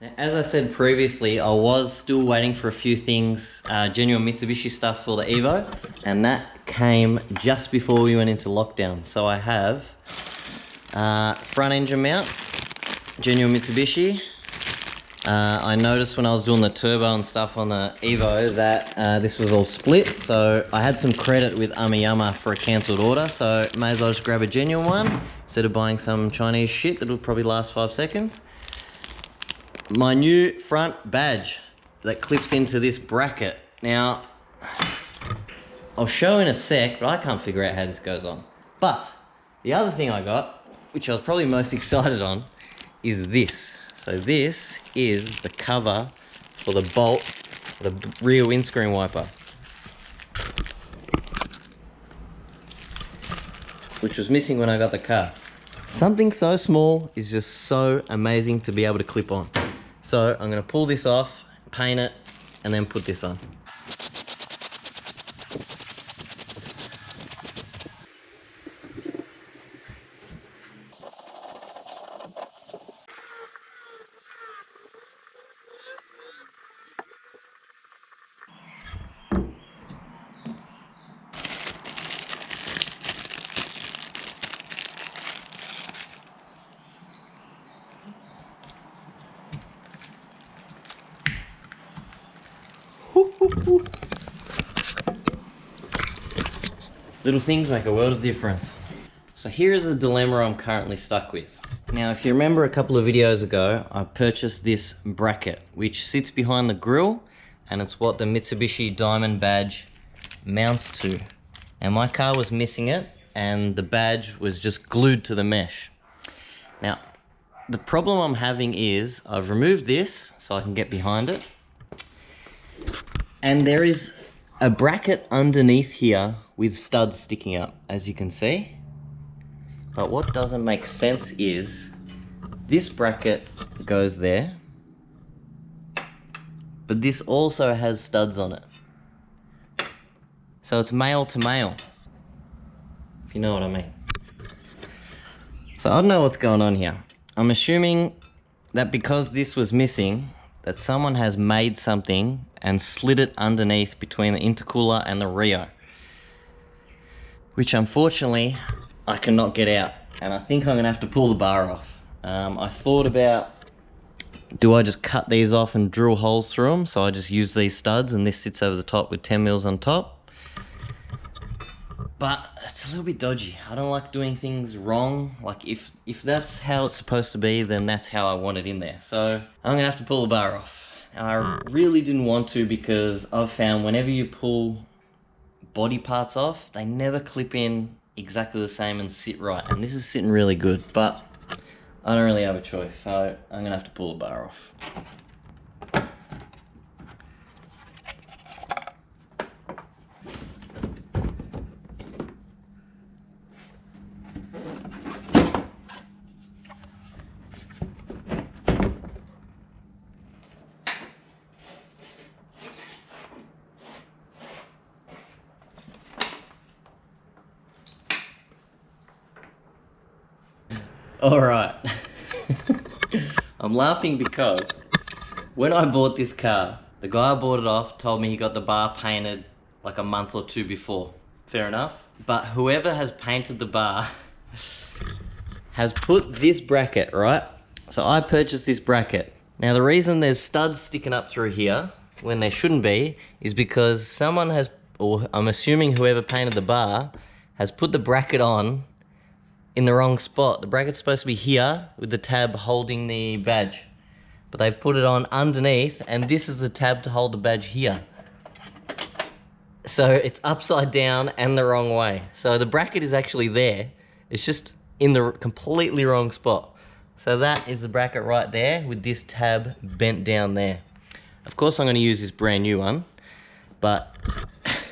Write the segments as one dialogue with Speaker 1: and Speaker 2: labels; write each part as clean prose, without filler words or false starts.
Speaker 1: Now, as I said previously, I was still waiting for a few things, genuine Mitsubishi stuff for the Evo, and that came just before we went into lockdown. So I have front engine mount, genuine Mitsubishi. I noticed when I was doing the turbo and stuff on the Evo that this was all split, so I had some credit with Amiyama for a cancelled order, so may as well just grab a genuine one instead of buying some Chinese shit that'll probably last 5 seconds. My new front badge that clips into this bracket. Now, I'll show in a sec, but I can't figure out how this goes on. But the other thing I got, which I was probably most excited on, is this. So this is the cover for the bolt for the rear windscreen wiper, which was missing when I got the car. Something so small is just so amazing to be able to clip on. So I'm gonna pull this off, paint it, and then put this on. Little things make a world of difference. So here is the dilemma I'm currently stuck with. Now, if you remember a couple of videos ago, I purchased this bracket, which sits behind the grille, and it's what the Mitsubishi Diamond badge mounts to. And my car was missing it, and the badge was just glued to the mesh. Now, the problem I'm having is, I've removed this so I can get behind it, and there is a bracket underneath here with studs sticking up, as you can see. But what doesn't make sense is this bracket goes there, but this also has studs on it. So it's male to male, if you know what I mean. So I don't know what's going on here. I'm assuming that because this was missing, that someone has made something and slid it underneath between the intercooler and the Rio, which unfortunately I cannot get out, and I think I'm gonna have to pull the bar off. I thought about, do I just cut these off and drill holes through them? So I just use these studs and this sits over the top with 10 mils on top. But it's a little bit dodgy. I don't like doing things wrong. Like if that's how it's supposed to be, then that's how I want it in there. So I'm gonna have to pull the bar off. And I really didn't want to, because I've found whenever you pull body parts off, they never clip in exactly the same and sit right. And this is sitting really good, but I don't really have a choice. So I'm gonna have to pull the bar off. Alright, I'm laughing because when I bought this car, the guy I bought it off told me he got the bar painted like a month or two before. Fair enough. But whoever has painted the bar has put this bracket, right? So I purchased this bracket. Now the reason there's studs sticking up through here when there shouldn't be is because someone has, or I'm assuming whoever painted the bar, has put the bracket on in the wrong spot. The bracket's supposed to be here with the tab holding the badge, but they've put it on underneath, and this is the tab to hold the badge here. So it's upside down and the wrong way. So the bracket is actually there, it's just in the completely wrong spot. So that is the bracket right there with this tab bent down there. Of course I'm going to use this brand new one, but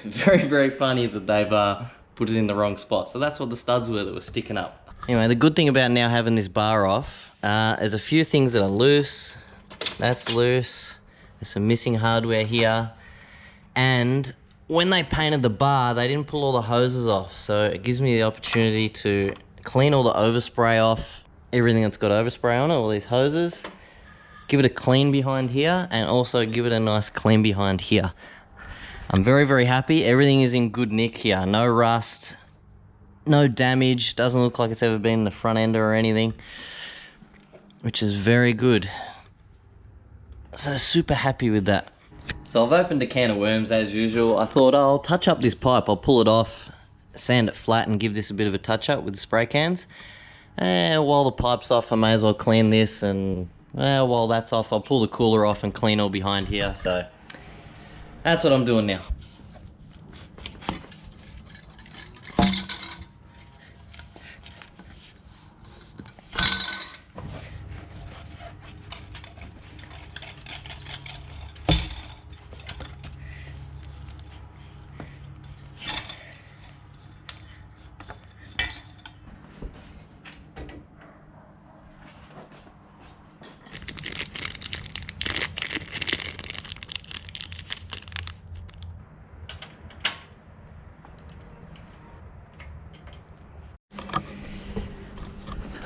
Speaker 1: very, very funny that they've put it in the wrong spot. So that's what the studs were that were sticking up. Anyway, the good thing about now having this bar off, there's a few things that are loose. That's loose. There's some missing hardware here. And when they painted the bar, they didn't pull all the hoses off. So it gives me the opportunity to clean all the overspray off, everything that's got overspray on it, all these hoses. give it a clean behind here, and also give it a nice clean behind here. I'm very, very happy. Everything is in good nick here. No rust, no damage. Doesn't look like it's ever been in the front ender or anything, which is very good. So super happy with that. So I've opened a can of worms as usual. I thought, oh, I'll touch up this pipe. I'll pull it off, sand it flat, and give this a bit of a touch up with the spray cans. And while the pipe's off, I may as well clean this, and well, while that's off, I'll pull the cooler off and clean all behind here. So that's what I'm doing now.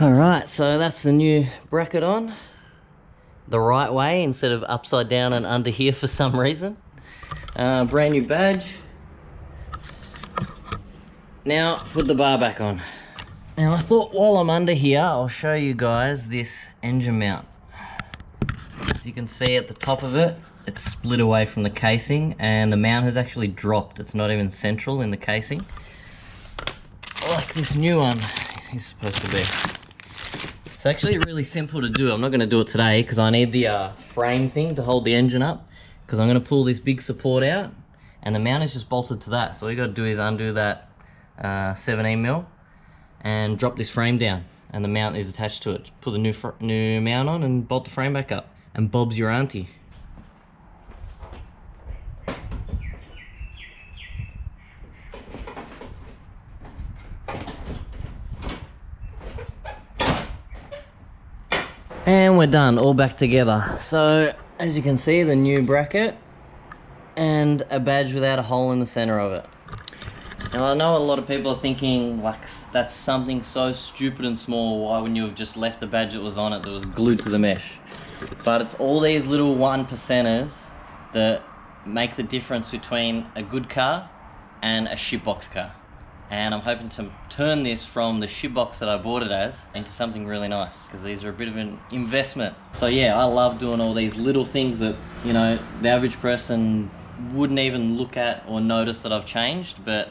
Speaker 1: Alright, so that's the new bracket on. The right way instead of upside down and under here for some reason. Brand new badge. Now, put the bar back on. Now I thought while I'm under here, I'll show you guys this engine mount. As you can see at the top of it, it's split away from the casing, and the mount has actually dropped. It's not even central in the casing, like this new one is supposed to be. It's actually really simple to do. I'm not going to do it today because I need the frame thing to hold the engine up, because I'm going to pull this big support out and the mount is just bolted to that. So all you got to do is undo that 17mm and drop this frame down, and the mount is attached to it. Put the new mount on and bolt the frame back up, and Bob's your auntie. And we're done, all back together. So as you can see, the new bracket and a badge without a hole in the center of it. Now I know a lot of people are thinking, like, that's something so stupid and small, why wouldn't you have just left the badge that was on it that was glued to the mesh? But it's all these little 1%ers that make the difference between a good car and a shitbox car. And I'm hoping to turn this from the shitbox that I bought it as into something really nice, because these are a bit of an investment. So yeah, I love doing all these little things that, you know, the average person wouldn't even look at or notice that I've changed, but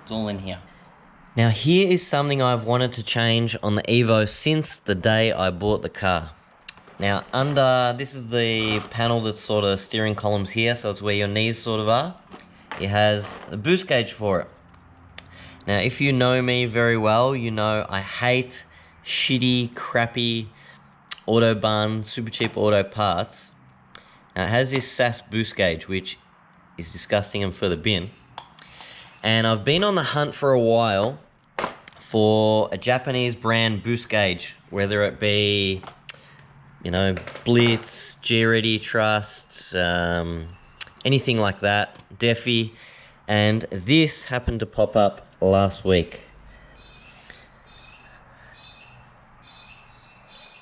Speaker 1: it's all in here. Now here is something I've wanted to change on the Evo since the day I bought the car. Now this is the panel that's sort of steering columns here, so it's where your knees sort of are. It has a boost gauge for it. Now, if you know me very well, you know I hate shitty, crappy Autobahn, super cheap auto parts. Now, it has this SAS boost gauge, which is disgusting and for the bin. And I've been on the hunt for a while for a Japanese brand boost gauge, whether it be, you know, Blitz, G-Ready Trust, anything like that, Defi. And this happened to pop up last week.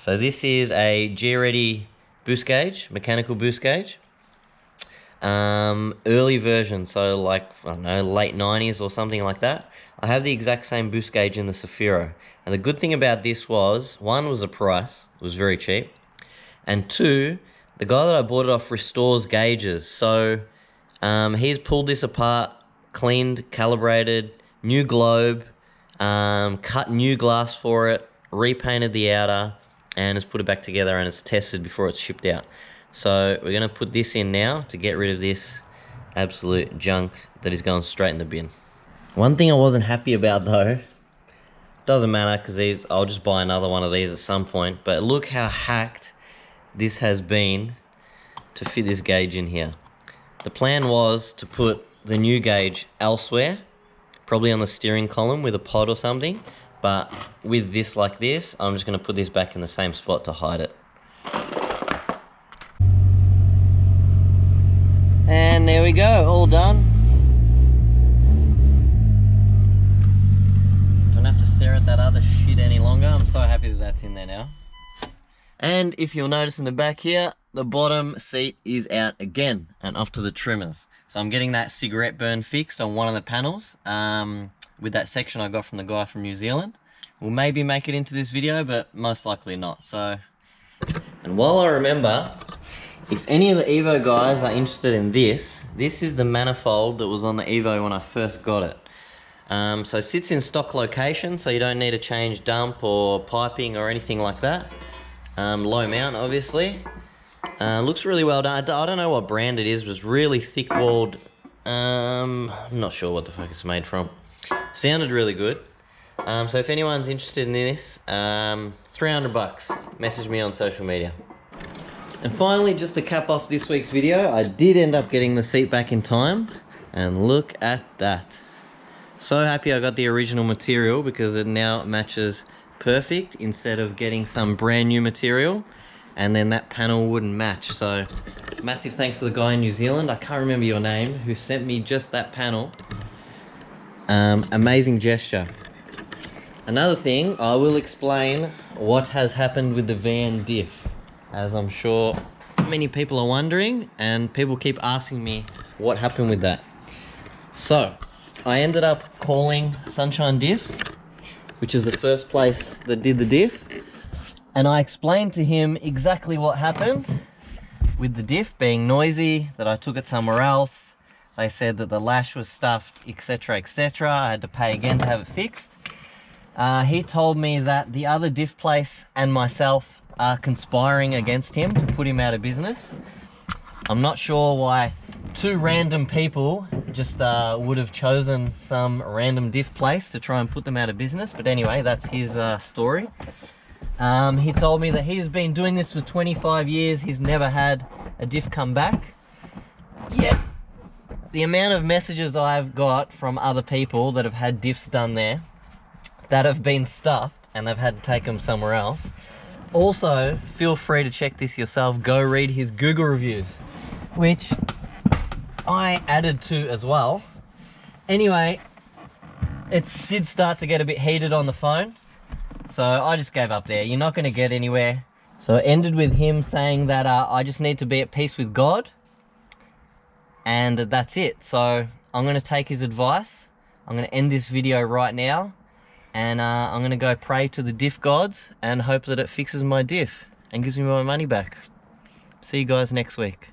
Speaker 1: So this is a G-Ready boost gauge, mechanical boost gauge. Early version, so like, I don't know, late 90s or something like that. I have the exact same boost gauge in the Safiro. And the good thing about this was, one was the price, it was very cheap. And two, the guy that I bought it off restores gauges. So he's pulled this apart, cleaned, calibrated, new globe, cut new glass for it, repainted the outer, and has put it back together, and it's tested before it's shipped out. So we're going to put this in now to get rid of this absolute junk that is going straight in the bin. One thing I wasn't happy about though, doesn't matter because I'll just buy another one of these at some point, but look how hacked this has been to fit this gauge in here. The plan was to put the new gauge elsewhere, probably on the steering column with a pod or something, but with this like this, I'm just going to put this back in the same spot to hide it. And there we go, all done. Don't have to stare at that other shit any longer. I'm so happy that that's in there now. And if you'll notice in the back here, the bottom seat is out again and off to the trimmers. So I'm getting that cigarette burn fixed on one of the panels with that section I got from the guy from New Zealand. We'll maybe make it into this video, but most likely not. So, and while I remember, if any of the Evo guys are interested in this, this is the manifold that was on the Evo when I first got it. So it sits in stock location, so you don't need to change dump or piping or anything like that. Low mount, obviously. Looks really well done. I don't know what brand it is, but it's really thick-walled. I'm not sure what the fuck it's made from. Sounded really good. So if anyone's interested in this, $300. Message me on social media. And finally, just to cap off this week's video, I did end up getting the seat back in time. And look at that. So happy I got the original material because it now matches perfect instead of getting some brand new material and then that panel wouldn't match. So massive thanks to the guy in New Zealand, I can't remember your name, who sent me just that panel. Amazing gesture. Another thing, I will explain what has happened with the van diff, as I'm sure many people are wondering and people keep asking me what happened with that. So I ended up calling Sunshine Diffs, which is the first place that did the diff, and I explained to him exactly what happened with the diff being noisy, that I took it somewhere else. They said that the lash was stuffed, etc, etc. I had to pay again to have it fixed. He told me that the other diff place and myself are conspiring against him to put him out of business. I'm not sure why two random people just would have chosen some random diff place to try and put them out of business, but anyway, that's his story. He told me that he's been doing this for 25 years, he's never had a diff come back. Yet, the amount of messages I've got from other people that have had diffs done there, that have been stuffed, and they've had to take them somewhere else. Also, feel free to check this yourself, go read his Google reviews, which I added to as well. Anyway, it did start to get a bit heated on the phone, so I just gave up there. You're not going to get anywhere. So it ended with him saying that I just need to be at peace with God, and that's it. So I'm going to take his advice. I'm going to end this video right now, and I'm going to go pray to the diff gods and hope that it fixes my diff and gives me my money back. See you guys next week.